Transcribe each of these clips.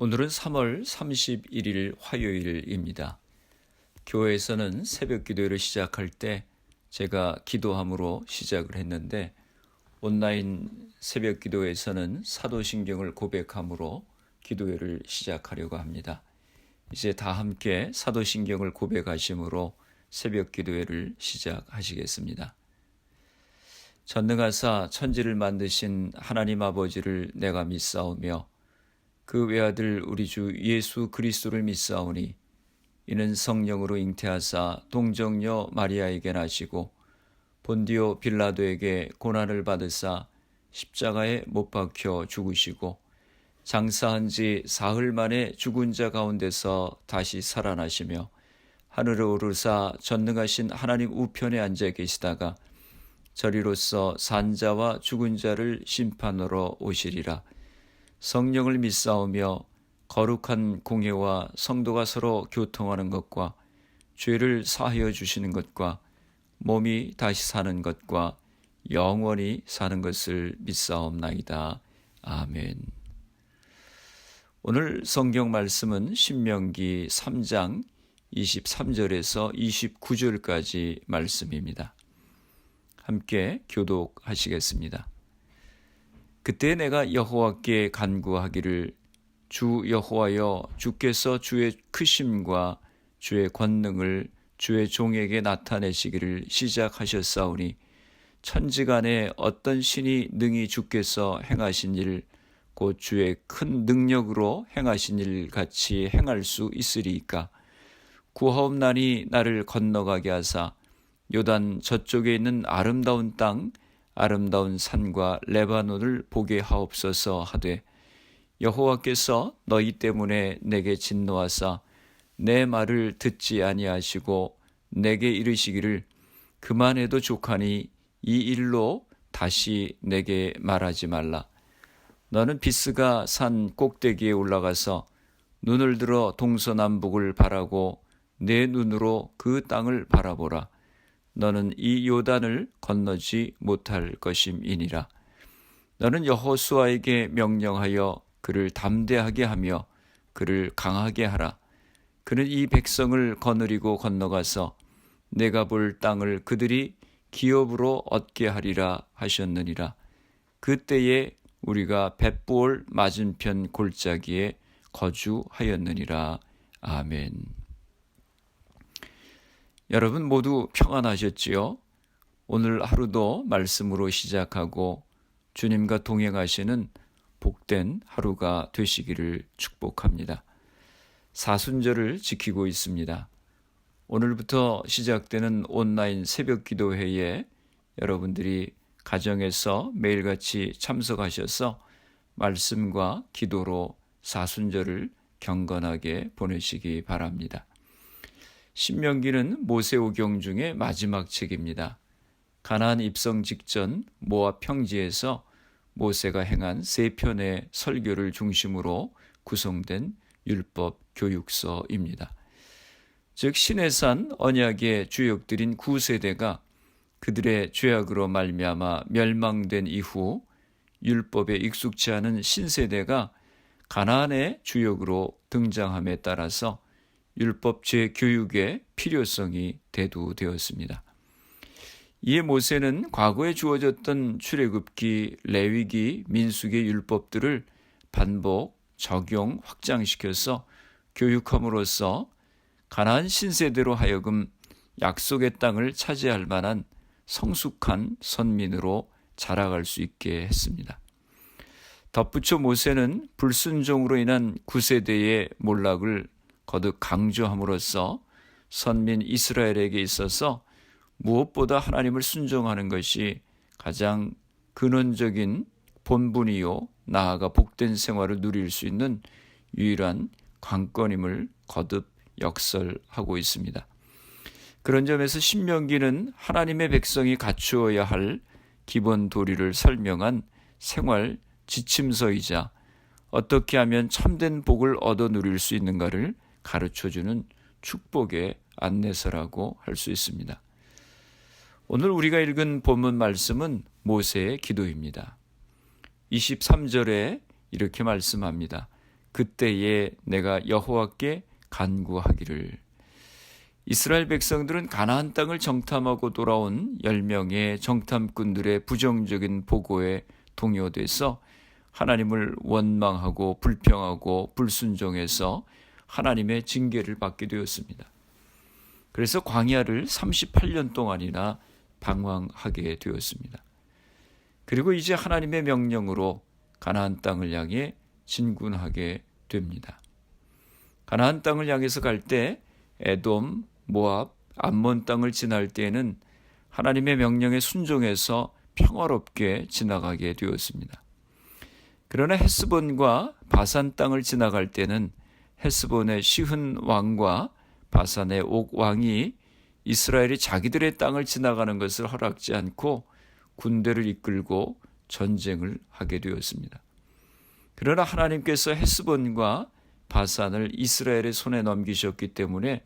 오늘은 3월 31일 화요일입니다. 교회에서는 새벽 기도회를 시작할 때 제가 기도함으로 시작을 했는데 온라인 새벽 기도회에서는 사도신경을 고백함으로 기도회를 시작하려고 합니다. 이제 다 함께 사도신경을 고백하심으로 새벽 기도회를 시작하시겠습니다. 전능하사 천지를 만드신 하나님 아버지를 내가 믿사오며 그 외아들 우리 주 예수 그리스도를 믿사오니 이는 성령으로 잉태하사 동정녀 마리아에게 나시고 본디오 빌라도에게 고난을 받으사 십자가에 못 박혀 죽으시고 장사한 지 사흘 만에 죽은 자 가운데서 다시 살아나시며 하늘에 오르사 전능하신 하나님 우편에 앉아 계시다가 저리로서 산자와 죽은 자를 심판하러 오시리라. 성령을 믿사오며 거룩한 공회와 성도가 서로 교통하는 것과 죄를 사하여 주시는 것과 몸이 다시 사는 것과 영원히 사는 것을 믿사옵나이다. 아멘. 오늘 성경 말씀은 신명기 3장 23절에서 29절까지 말씀입니다. 함께 교독하시겠습니다. 그때 내가 여호와께 간구하기를 주 여호와여 주께서 주의 크심과 주의 권능을 주의 종에게 나타내시기를 시작하셨사오니 천지간에 어떤 신이 능히 주께서 행하신 일 곧 주의 큰 능력으로 행하신 일 같이 행할 수 있으리이까. 구하옵나니 나를 건너가게 하사 요단 저쪽에 있는 아름다운 땅 아름다운 산과 레바논을 보게 하옵소서 하되 여호와께서 너희 때문에 내게 진노하사 내 말을 듣지 아니하시고 내게 이르시기를 그만해도 족하니 이 일로 다시 내게 말하지 말라. 너는 비스가 산 꼭대기에 올라가서 눈을 들어 동서남북을 바라고 내 눈으로 그 땅을 바라보라. 너는 이 요단을 건너지 못할 것임이니라. 너는 여호수아에게 명령하여 그를 담대하게 하며 그를 강하게 하라. 그는 이 백성을 거느리고 건너가서 내가 볼 땅을 그들이 기업으로 얻게 하리라 하셨느니라. 그때에 우리가 벳부올 맞은편 골짜기에 거주하였느니라. 아멘. 여러분 모두 평안하셨지요? 오늘 하루도 말씀으로 시작하고 주님과 동행하시는 복된 하루가 되시기를 축복합니다. 사순절을 지키고 있습니다. 오늘부터 시작되는 온라인 새벽 기도회에 여러분들이 가정에서 매일같이 참석하셔서 말씀과 기도로 사순절을 경건하게 보내시기 바랍니다. 신명기는 모세오경 중에 마지막 책입니다. 가나안 입성 직전 모압 평지에서 모세가 행한 3편의 설교를 중심으로 구성된 율법 교육서입니다. 즉 시내산 언약의 주역들인 9세대가 그들의 죄악으로 말미암아 멸망된 이후 율법에 익숙치 않은 신세대가 가나안의 주역으로 등장함에 따라서 율법 재교육의 필요성이 대두되었습니다. 이에 모세는 과거에 주어졌던 출애굽기, 레위기, 민수기 율법들을 반복, 적용, 확장시켜서 교육함으로써 가나안 신세대로 하여금 약속의 땅을 차지할 만한 성숙한 선민으로 자라갈 수 있게 했습니다. 덧붙여 모세는 불순종으로 인한 9세대의 몰락을 거듭 강조함으로써 선민 이스라엘에게 있어서 무엇보다 하나님을 순종하는 것이 가장 근원적인 본분이요 나아가 복된 생활을 누릴 수 있는 유일한 관건임을 거듭 역설하고 있습니다. 그런 점에서 신명기는 하나님의 백성이 갖추어야 할 기본 도리를 설명한 생활 지침서이자 어떻게 하면 참된 복을 얻어 누릴 수 있는가를 가르쳐주는 축복의 안내서라고 할 수 있습니다. 오늘 우리가 읽은 본문 말씀은 모세의 기도입니다. 23절에 이렇게 말씀합니다. 그때에 내가 여호와께 간구하기를. 이스라엘 백성들은 가나안 땅을 정탐하고 돌아온 10명의 정탐꾼들의 부정적인 보고에 동요돼서 하나님을 원망하고 불평하고 불순종해서 하나님의 징계를 받게 되었습니다. 그래서 광야를 38년 동안이나 방황하게 되었습니다. 그리고 이제 하나님의 명령으로 가나안 땅을 향해 진군하게 됩니다. 가나안 땅을 향해서 갈 때 에돔, 모압, 암몬 땅을 지날 때에는 하나님의 명령에 순종해서 평화롭게 지나가게 되었습니다. 그러나 헤스본과 바산 땅을 지나갈 때는 헤스본의 시흔 왕과 바산의 옥 왕이 이스라엘이 자기들의 땅을 지나가는 것을 허락지 않고 군대를 이끌고 전쟁을 하게 되었습니다. 그러나 하나님께서 헤스본과 바산을 이스라엘의 손에 넘기셨기 때문에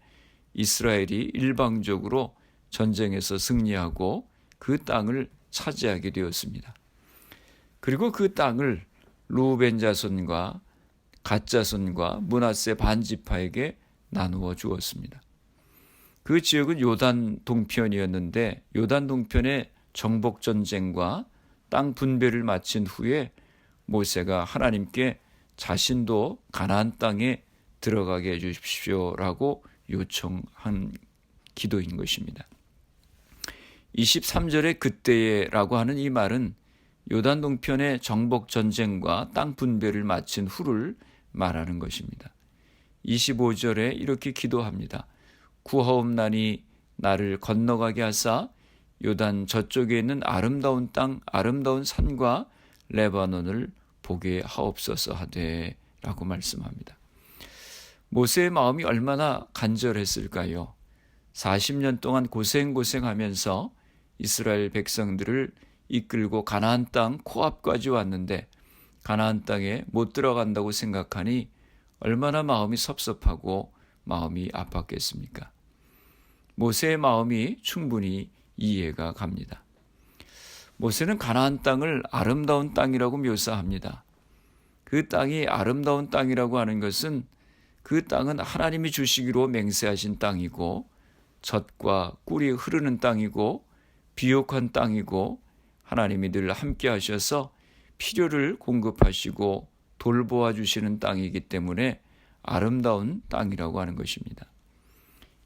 이스라엘이 일방적으로 전쟁에서 승리하고 그 땅을 차지하게 되었습니다. 그리고 그 땅을 루벤 자손과 갓 자손과 므낫세 반지파에게 나누어 주었습니다. 그 지역은 요단 동편이었는데 요단 동편의 정복 전쟁과 땅 분배를 마친 후에 모세가 하나님께 자신도 가나안 땅에 들어가게 해주십시오라고 요청한 기도인 것입니다. 23절에 그때에라고 하는 이 말은 요단 동편의 정복 전쟁과 땅 분배를 마친 후를 말하는 것입니다. 25절에 이렇게 기도합니다. 구하옵나니 나를 건너가게 하사 요단 저쪽에 있는 아름다운 땅, 아름다운 산과 레바논을 보게 하옵소서 하되 라고 말씀합니다. 모세의 마음이 얼마나 간절했을까요? 40년 동안 고생하면서 이스라엘 백성들을 이끌고 가나안 땅 코앞까지 왔는데 가나안 땅에 못 들어간다고 생각하니 얼마나 마음이 섭섭하고 마음이 아팠겠습니까? 모세의 마음이 충분히 이해가 갑니다. 모세는 가나안 땅을 아름다운 땅이라고 묘사합니다. 그 땅이 아름다운 땅이라고 하는 것은 그 땅은 하나님이 주시기로 맹세하신 땅이고 젖과 꿀이 흐르는 땅이고 비옥한 땅이고 하나님이 늘 함께 하셔서 필요를 공급하시고 돌보아 주시는 땅이기 때문에 아름다운 땅이라고 하는 것입니다.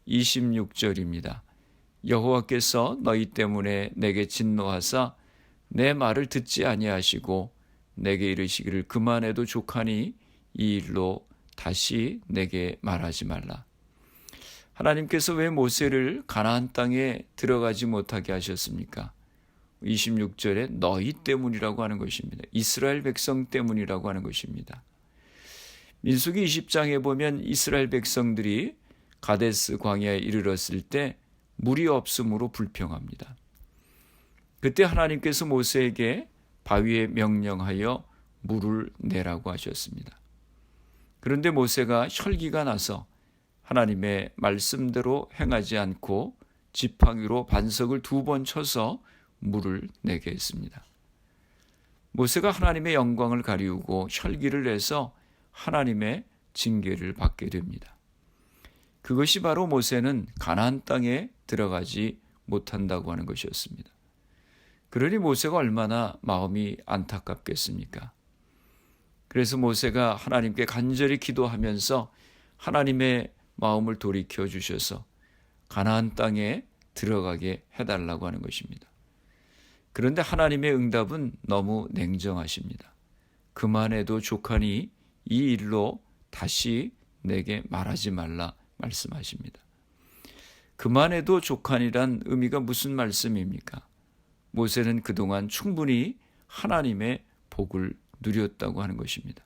26절입니다. 여호와께서 너희 때문에 내게 진노하사 내 말을 듣지 아니하시고 내게 이르시기를 그만해도 족하니 이 일로 다시 내게 말하지 말라. 하나님께서 왜 모세를 가나안 땅에 들어가지 못하게 하셨습니까? 26절에 너희 때문이라고 하는 것입니다. 이스라엘 백성 때문이라고 하는 것입니다. 민수기 20장에 보면 이스라엘 백성들이 가데스 광야에 이르렀을 때 물이 없음으로 불평합니다. 그때 하나님께서 모세에게 바위에 명령하여 물을 내라고 하셨습니다. 그런데 모세가 혈기가 나서 하나님의 말씀대로 행하지 않고 지팡이로 반석을 2번 쳐서 물을 내게 했습니다. 모세가 하나님의 영광을 가리우고 혈기를 내서 하나님의 징계를 받게 됩니다. 그것이 바로 모세는 가나안 땅에 들어가지 못한다고 하는 것이었습니다. 그러니 모세가 얼마나 마음이 안타깝겠습니까? 그래서 모세가 하나님께 간절히 기도하면서 하나님의 마음을 돌이켜 주셔서 가나안 땅에 들어가게 해달라고 하는 것입니다. 그런데 하나님의 응답은 너무 냉정하십니다. 그만해도 족하니 이 일로 다시 내게 말하지 말라 말씀하십니다. 그만해도 족하니란 의미가 무슨 말씀입니까? 모세는 그동안 충분히 하나님의 복을 누렸다고 하는 것입니다.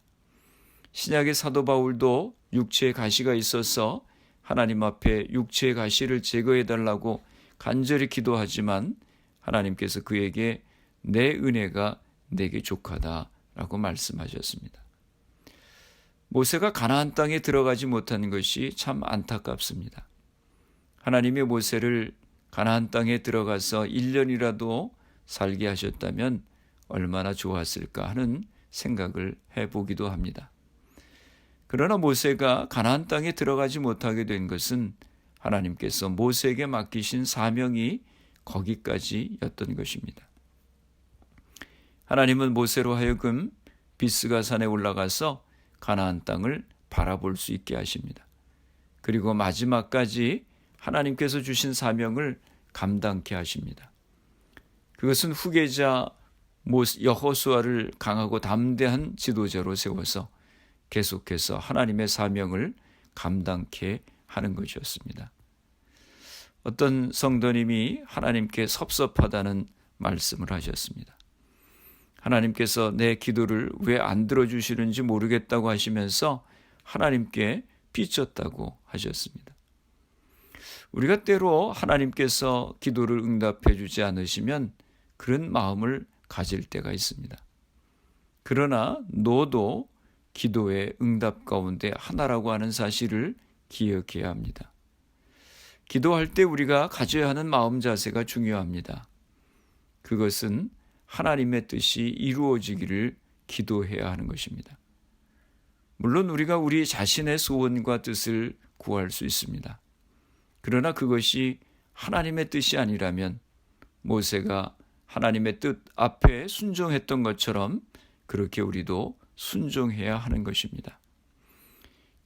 신약의 사도 바울도 육체의 가시가 있어서 하나님 앞에 육체의 가시를 제거해달라고 간절히 기도하지만 하나님께서 그에게 내 은혜가 내게 족하다라고 말씀하셨습니다. 모세가 가나안 땅에 들어가지 못한 것이 참 안타깝습니다. 하나님이 모세를 가나안 땅에 들어가서 1년이라도 살게 하셨다면 얼마나 좋았을까 하는 생각을 해보기도 합니다. 그러나 모세가 가나안 땅에 들어가지 못하게 된 것은 하나님께서 모세에게 맡기신 사명이 거기까지였던 것입니다. 하나님은 모세로 하여금 비스가 산에 올라가서 가나안 땅을 바라볼 수 있게 하십니다. 그리고 마지막까지 하나님께서 주신 사명을 감당케 하십니다. 그것은 후계자 여호수아를 강하고 담대한 지도자로 세워서 계속해서 하나님의 사명을 감당케 하는 것이었습니다. 어떤 성도님이 하나님께 섭섭하다는 말씀을 하셨습니다. 하나님께서 내 기도를 왜 안 들어주시는지 모르겠다고 하시면서 하나님께 삐쳤다고 하셨습니다. 우리가 때로 하나님께서 기도를 응답해 주지 않으시면 그런 마음을 가질 때가 있습니다. 그러나 너도 기도의 응답 가운데 하나라고 하는 사실을 기억해야 합니다. 기도할 때 우리가 가져야 하는 마음 자세가 중요합니다. 그것은 하나님의 뜻이 이루어지기를 기도해야 하는 것입니다. 물론 우리가 우리 자신의 소원과 뜻을 구할 수 있습니다. 그러나 그것이 하나님의 뜻이 아니라면 모세가 하나님의 뜻 앞에 순종했던 것처럼 그렇게 우리도 순종해야 하는 것입니다.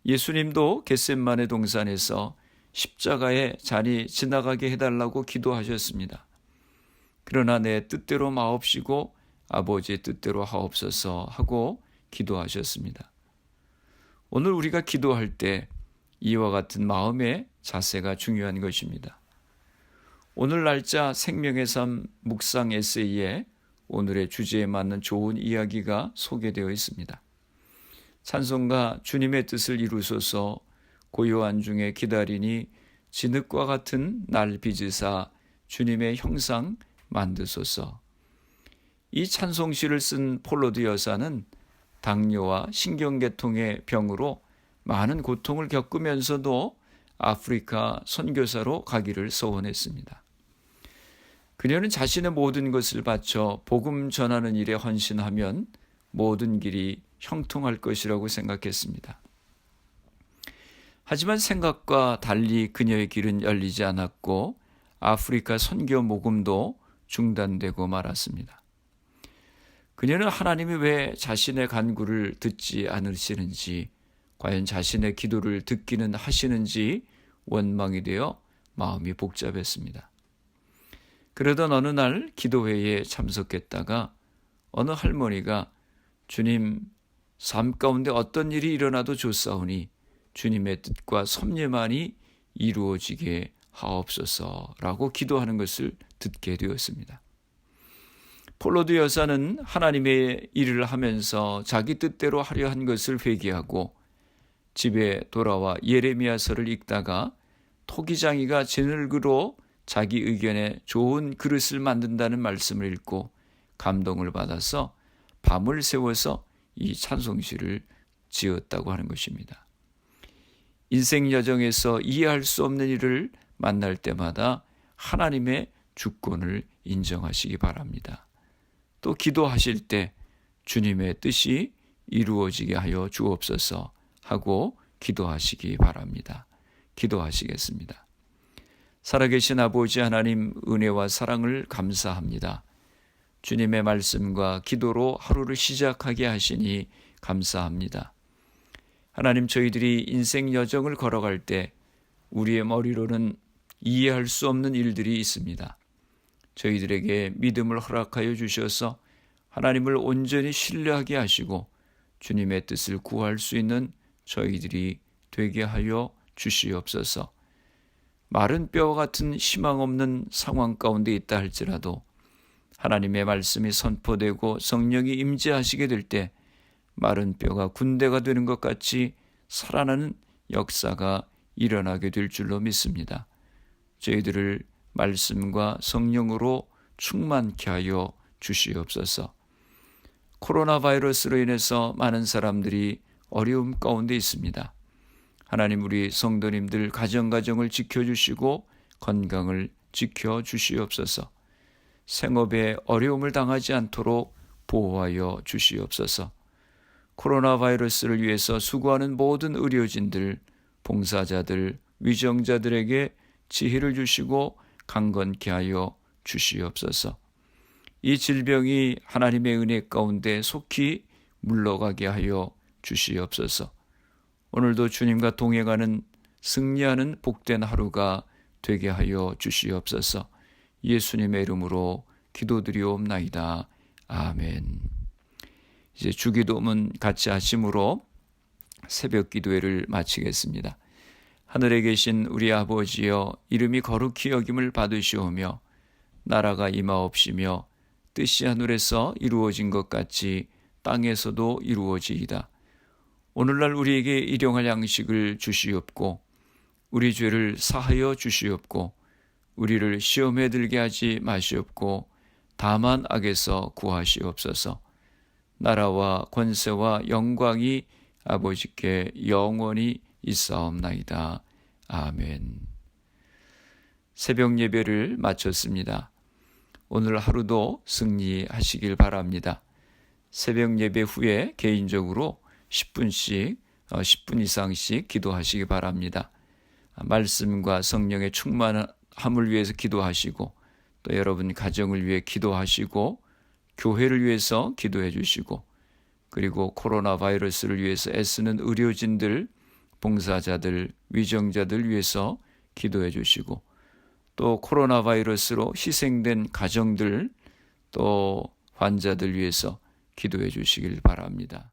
예수님도 겟셋마네 동산에서 십자가의 잔이 지나가게 해달라고 기도하셨습니다. 그러나 내 뜻대로 마옵시고 아버지의 뜻대로 하옵소서 하고 기도하셨습니다. 오늘 우리가 기도할 때 이와 같은 마음의 자세가 중요한 것입니다. 오늘 날짜 생명의 삶 묵상 에세이에 오늘의 주제에 맞는 좋은 이야기가 소개되어 있습니다. 찬송가 주님의 뜻을 이루소서 고요한 중에 기다리니 진흙과 같은 날 빚으사 주님의 형상 만드소서. 이 찬송시를 쓴 폴로드 여사는 당뇨와 신경계통의 병으로 많은 고통을 겪으면서도 아프리카 선교사로 가기를 소원했습니다. 그녀는 자신의 모든 것을 바쳐 복음 전하는 일에 헌신하면 모든 길이 형통할 것이라고 생각했습니다. 하지만 생각과 달리 그녀의 길은 열리지 않았고 아프리카 선교 모금도 중단되고 말았습니다. 그녀는 하나님이 왜 자신의 간구를 듣지 않으시는지, 과연 자신의 기도를 듣기는 하시는지 원망이 되어 마음이 복잡했습니다. 그러던 어느 날 기도회에 참석했다가 어느 할머니가 주님, 삶 가운데 어떤 일이 일어나도 좋사오니 주님의 뜻과 섭리만이 이루어지게 하옵소서라고 기도하는 것을 듣게 되었습니다. 폴로드 여사는 하나님의 일을 하면서 자기 뜻대로 하려 한 것을 회개하고 집에 돌아와 예레미야서를 읽다가 토기장이가 진흙으로 자기 의견에 좋은 그릇을 만든다는 말씀을 읽고 감동을 받아서 밤을 새워서 이 찬송시를 지었다고 하는 것입니다. 인생 여정에서 이해할 수 없는 일을 만날 때마다 하나님의 주권을 인정하시기 바랍니다. 또 기도하실 때 주님의 뜻이 이루어지게 하여 주옵소서 하고 기도하시기 바랍니다. 기도하시겠습니다. 살아계신 아버지 하나님, 은혜와 사랑을 감사합니다. 주님의 말씀과 기도로 하루를 시작하게 하시니 감사합니다. 하나님, 저희들이 인생 여정을 걸어갈 때 우리의 머리로는 이해할 수 없는 일들이 있습니다. 저희들에게 믿음을 허락하여 주셔서 하나님을 온전히 신뢰하게 하시고 주님의 뜻을 구할 수 있는 저희들이 되게 하여 주시옵소서. 마른 뼈와 같은 희망 없는 상황 가운데 있다 할지라도 하나님의 말씀이 선포되고 성령이 임재하시게 될 때 마른 뼈가 군대가 되는 것 같이 살아나는 역사가 일어나게 될 줄로 믿습니다. 저희들을 말씀과 성령으로 충만케 하여 주시옵소서. 코로나 바이러스로 인해서 많은 사람들이 어려움 가운데 있습니다. 하나님, 우리 성도님들 가정을 지켜주시고 건강을 지켜주시옵소서. 생업에 어려움을 당하지 않도록 보호하여 주시옵소서. 코로나 바이러스를 위해서 수고하는 모든 의료진들, 봉사자들, 위정자들에게 지혜를 주시고 강건케 하여 주시옵소서. 이 질병이 하나님의 은혜 가운데 속히 물러가게 하여 주시옵소서. 오늘도 주님과 동행하는 승리하는 복된 하루가 되게 하여 주시옵소서. 예수님의 이름으로 기도드리옵나이다. 아멘. 이제 주기도문 같이 하심으로 새벽 기도회를 마치겠습니다. 하늘에 계신 우리 아버지여, 이름이 거룩히 여김을 받으시오며 나라가 임하옵시며 뜻이 하늘에서 이루어진 것 같이 땅에서도 이루어지이다. 오늘날 우리에게 일용할 양식을 주시옵고 우리 죄를 사하여 주시옵고 우리를 시험에 들게 하지 마시옵고 다만 악에서 구하시옵소서. 나라와 권세와 영광이 아버지께 영원히 있사옵나이다. 아멘. 새벽 예배를 마쳤습니다. 오늘 하루도 승리하시길 바랍니다. 새벽 예배 후에 개인적으로 10분 이상씩 기도하시기 바랍니다. 말씀과 성령의 충만함을 위해서 기도하시고 또 여러분 가정을 위해 기도하시고 교회를 위해서 기도해 주시고 그리고 코로나 바이러스를 위해서 애쓰는 의료진들, 봉사자들, 위정자들 위해서 기도해 주시고 또 코로나 바이러스로 희생된 가정들 또 환자들 위해서 기도해 주시길 바랍니다.